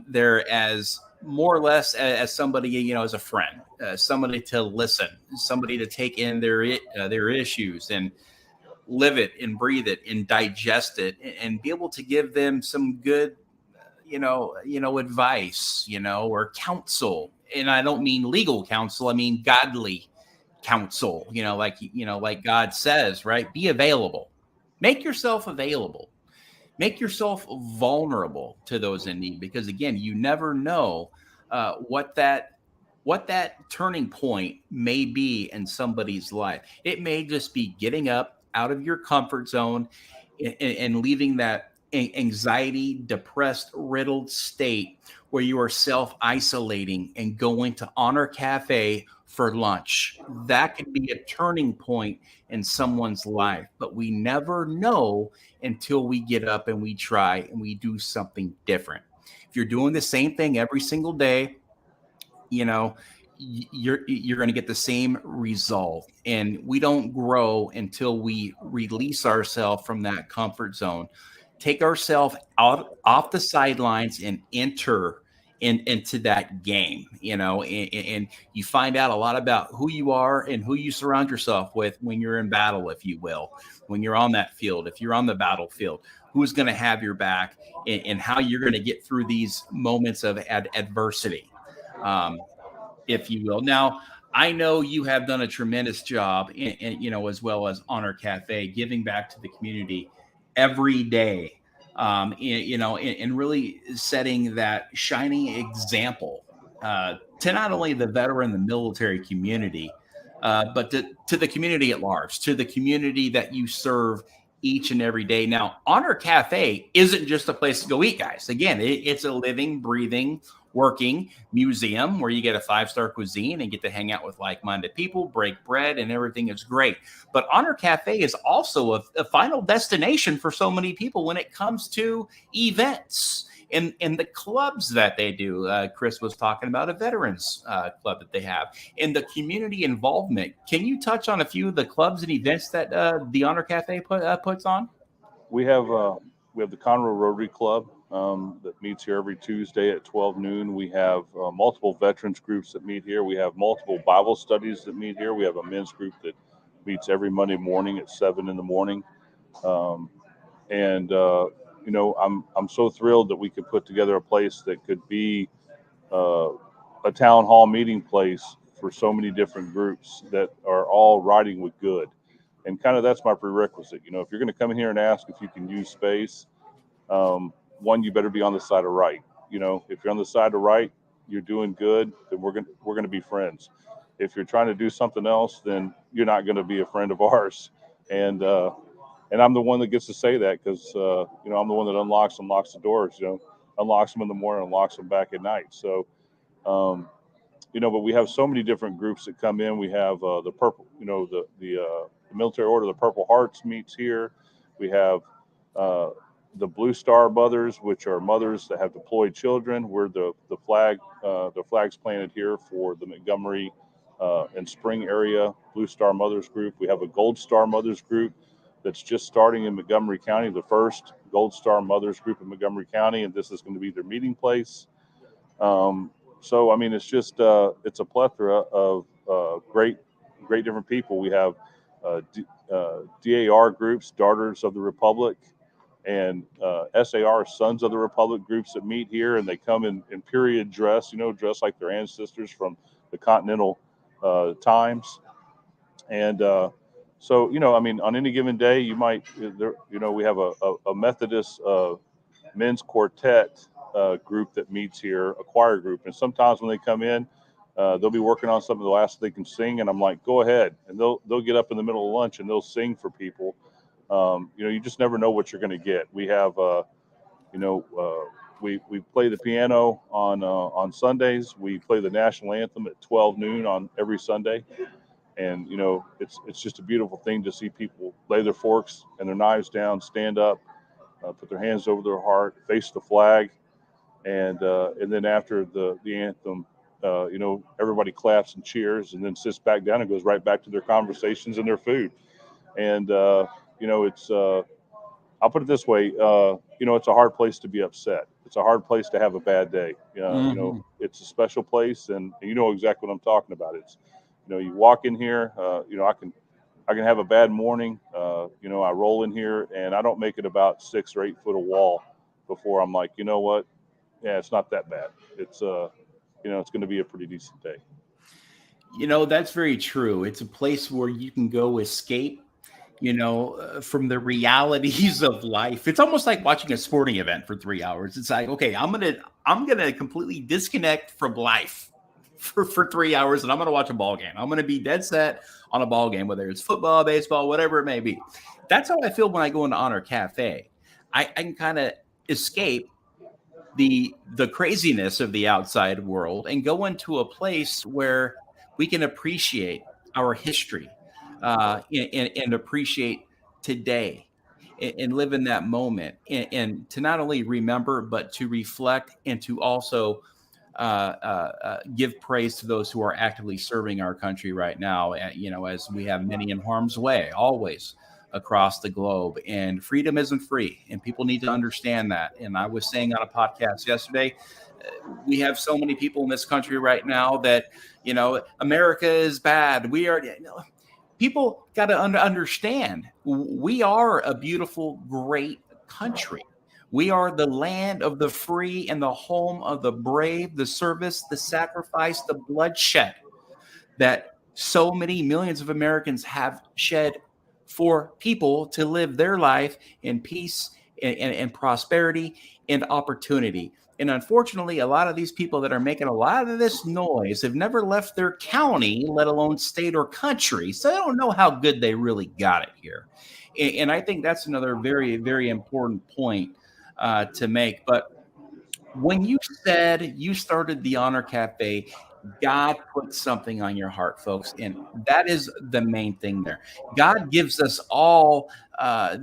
they're as more or less as somebody, as a friend, somebody to listen, somebody to take in their issues and live it and breathe it and digest it and be able to give them some good advice, or counsel. And I don't mean legal counsel. I mean godly counsel, like God says, right? Be available. Make yourself available. Make yourself vulnerable to those in need, because again, you never know what that turning point may be in somebody's life. It may just be getting up out of your comfort zone and leaving that anxiety, depressed, riddled state where you are self-isolating and going to Honor Cafe for lunch. That could be a turning point in someone's life, but we never know until we get up and we try and we do something different. If you're doing the same thing every single day, you're going to get the same result. And we don't grow until we release ourselves from that comfort zone, take ourselves out off the sidelines and enter into that game, and you find out a lot about who you are and who you surround yourself with when you're in battle, if you will, when you're on that field, if you're on the battlefield, who's going to have your back and how you're going to get through these moments of adversity. If you will. Now, I know you have done a tremendous job, as well as Honor Cafe, giving back to the community every day, and really setting that shining example to not only the veteran, the military community, but to the community at large, to the community that you serve each and every day. Now, Honor Cafe isn't just a place to go eat, guys. Again, it's a living, breathing, working museum where you get a 5-star cuisine and get to hang out with like-minded people, break bread, and everything is great. But Honor Cafe is also a final destination for so many people when it comes to events and the clubs that they do. Chris was talking about a veterans club that they have, and the community involvement. Can you touch on a few of the clubs and events that the Honor Cafe puts on? We have the Conroe Rotary Club that meets here every Tuesday at 12 noon. We have multiple veterans groups that meet here. We have multiple Bible studies that meet here. We have a men's group that meets every Monday morning at 7 in the morning. I'm so thrilled that we could put together a place that could be a town hall meeting place for so many different groups that are all riding with good. And kind of that's my prerequisite. If you're going to come in here and ask if you can use space, one, you better be on the side of right. If you're on the side of right, you're doing good, then we're going to be friends. If you're trying to do something else, then you're not going to be a friend of ours. And I'm the one that gets to say that because I'm the one that unlocks the doors. Unlocks them in the morning, unlocks them back at night. So, but we have so many different groups that come in. We have the purple, the military order, the Purple Hearts meets here. We have the Blue Star Mothers, which are mothers that have deployed children. We're the flags planted here for the Montgomery and Spring area Blue Star Mothers group. We have a Gold Star Mothers group that's just starting in Montgomery County, the first Gold Star Mothers group in Montgomery County, and this is going to be their meeting place. So, I mean, it's just it's a plethora of great different people. We have DAR groups, Daughters of the Republic, and SAR, Sons of the Republic groups that meet here, and they come in period dress, dressed like their ancestors from the Continental times. And so, on any given day, you might, we have a Methodist men's quartet group that meets here, a choir group. And sometimes when they come in, they'll be working on something the last they can sing. And I'm like, go ahead. And they'll get up in the middle of lunch and they'll sing for people. You just never know what you're going to get. We have, we play the piano on Sundays. We play the national anthem at 12 noon on every Sunday. And, it's just a beautiful thing to see people lay their forks and their knives down, stand up, put their hands over their heart, face the flag. And then after the anthem, everybody claps and cheers and then sits back down and goes right back to their conversations and their food. And, I'll put it this way, it's a hard place to be upset. It's a hard place to have a bad day. It's a special place, and you know exactly what I'm talking about. It's, you walk in here, I can have a bad morning. I roll in here and I don't make it about 6 or 8 foot of wall before I'm like, you know what? Yeah, it's not that bad. It's, it's going to be a pretty decent day. That's very true. It's a place where you can go escape, from the realities of life. It's almost like watching a sporting event for 3 hours. It's like, okay, I'm going to completely disconnect from life for 3 hours, and I'm going to watch a ball game. I'm going to be dead set on a ball game, whether it's football, baseball, whatever it may be. That's how I feel when I go into Honor Cafe. I can kind of escape the craziness of the outside world and go into a place where we can appreciate our history and appreciate today and live in that moment and to not only remember, but to reflect and to also give praise to those who are actively serving our country right now, as we have many in harm's way, always across the globe. And freedom isn't free, and people need to understand that. And I was saying on a podcast yesterday, we have so many people in this country right now that, America is bad. We are, people got to understand we are a beautiful, great country. We are the land of the free and the home of the brave, the service, the sacrifice, the bloodshed that so many millions of Americans have shed for people to live their life in peace and prosperity and opportunity. And unfortunately, a lot of these people that are making a lot of this noise have never left their county, let alone state or country. So I don't know how good they really got it here. And I think that's another very, very important point to make. But when you said you started the Honor Cafe, God put something on your heart, folks, and that is the main thing there. God gives us all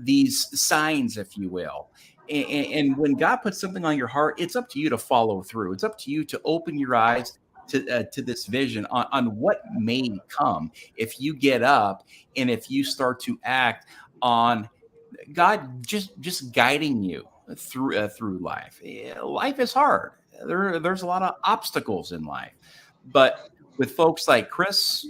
these signs, if you will. And when God puts something on your heart, it's up to you to follow through. It's up to you to open your eyes to this vision on what may come if you get up and if you start to act on God just guiding you through life. Life is hard. There's a lot of obstacles in life, but with folks like Chris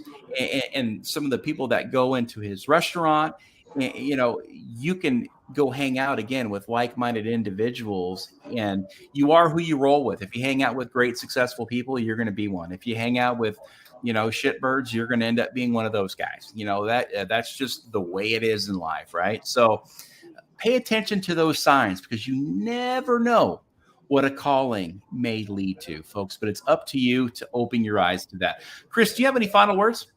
and some of the people that go into his restaurant, you can go hang out again with like-minded individuals, and you are who you roll with. If you hang out with great, successful people, you're going to be one. If you hang out with shitbirds, you're going to end up being one of those guys. That's just the way it is in life, right? So pay attention to those signs because you never know what a calling may lead to, folks. But it's up to you to open your eyes to that. Chris, do you have any final words?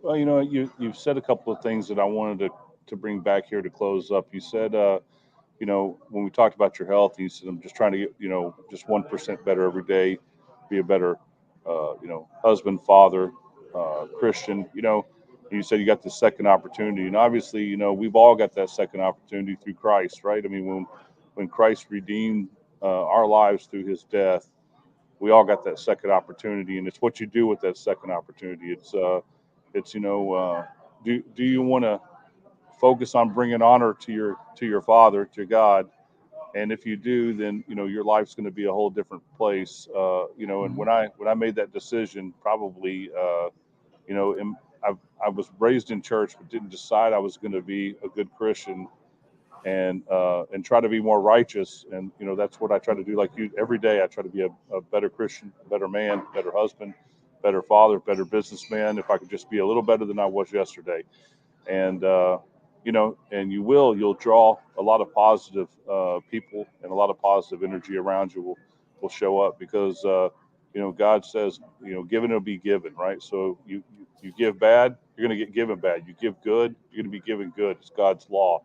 Well, you've said a couple of things that I wanted to bring back here to close up. You said, when we talked about your health, you said, I'm just trying to get, just 1% better every day, be a better, husband, father, Christian, you said you got the second opportunity. And obviously, we've all got that second opportunity through Christ, right? I mean, when Christ redeemed our lives through his death, we all got that second opportunity. And it's what you do with that second opportunity. Do you want to focus on bringing honor to your Father, to God? And if you do, then your life's going to be a whole different place. And when I made that decision, probably, I was raised in church, but didn't decide I was going to be a good Christian and try to be more righteous. And that's what I try to do. Like you, every day I try to be a better Christian, better man, better husband, better father, better businessman. If I could just be a little better than I was yesterday. And and you'll draw a lot of positive people, and a lot of positive energy around you will show up because God says given will be given, right? So you give bad, you're going to get given bad. You give good, you're going to be given good. It's God's law.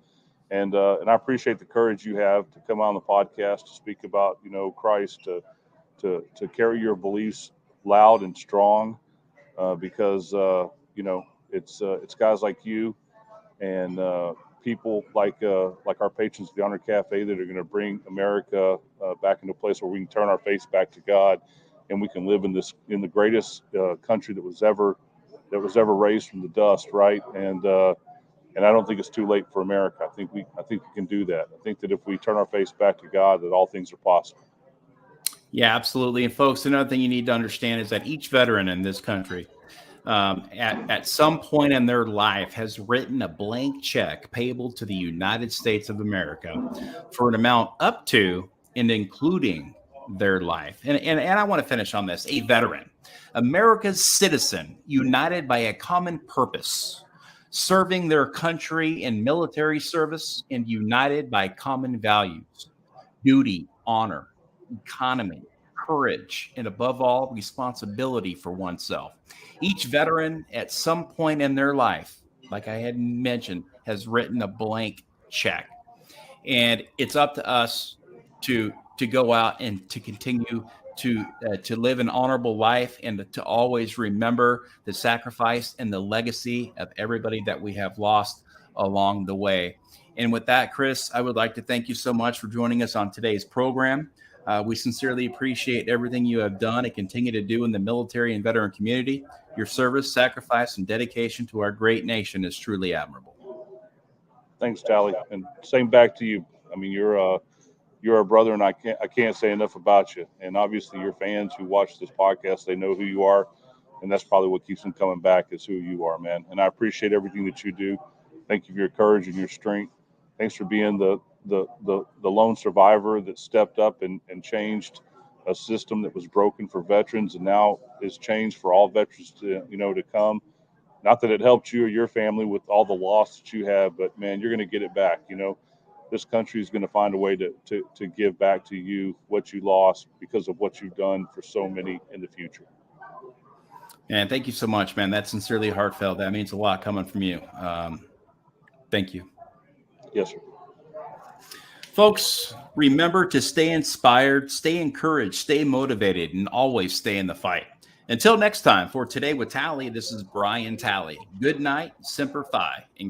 And I appreciate the courage you have to come on the podcast to speak about Christ, to carry your beliefs loud and strong, because it's guys like you and people like our patrons of the Honor Cafe that are going to bring America back into a place where we can turn our face back to God, and we can live in the greatest country that was ever raised from the dust, right? And I don't think it's too late for America. I think we can do that. I think that if we turn our face back to God, that all things are possible. Yeah, absolutely. And folks, another thing you need to understand is that each veteran in this country, at some point in their life, has written a blank check payable to the United States of America for an amount up to and including their life. And I want to finish on this. A veteran, America's citizen, united by a common purpose, serving their country in military service and united by common values, duty, honor, economy, courage, and above all, responsibility for oneself. Each veteran at some point in their life, like I had mentioned, has written a blank check. And it's up to us to go out and to continue to live an honorable life and to always remember the sacrifice and the legacy of everybody that we have lost along the way. And with that, Chris, I would like to thank you so much for joining us on today's program. We sincerely appreciate everything you have done and continue to do in the military and veteran community. Your service, sacrifice, and dedication to our great nation is truly admirable. Thanks, Tally, and same back to you. I mean, you're a brother, and I can't say enough about you. And obviously, your fans who watch this podcast, they know who you are, and that's probably what keeps them coming back is who you are, man. And I appreciate everything that you do. Thank you for your courage and your strength. Thanks for being the lone survivor that stepped up and changed a system that was broken for veterans, and now is changed for all veterans to come. Not that it helped you or your family with all the loss that you have, but man, you're going to get it back. this country is going to find a way to give back to you what you lost because of what you've done for so many in the future. And thank you so much, man. That's sincerely heartfelt. That means a lot coming from you. Thank you. Yes, sir. Folks, remember to stay inspired, stay encouraged, stay motivated, and always stay in the fight. Until next time, for Today with Tally, this is Brian Tally. Good night, Semper Fi, and God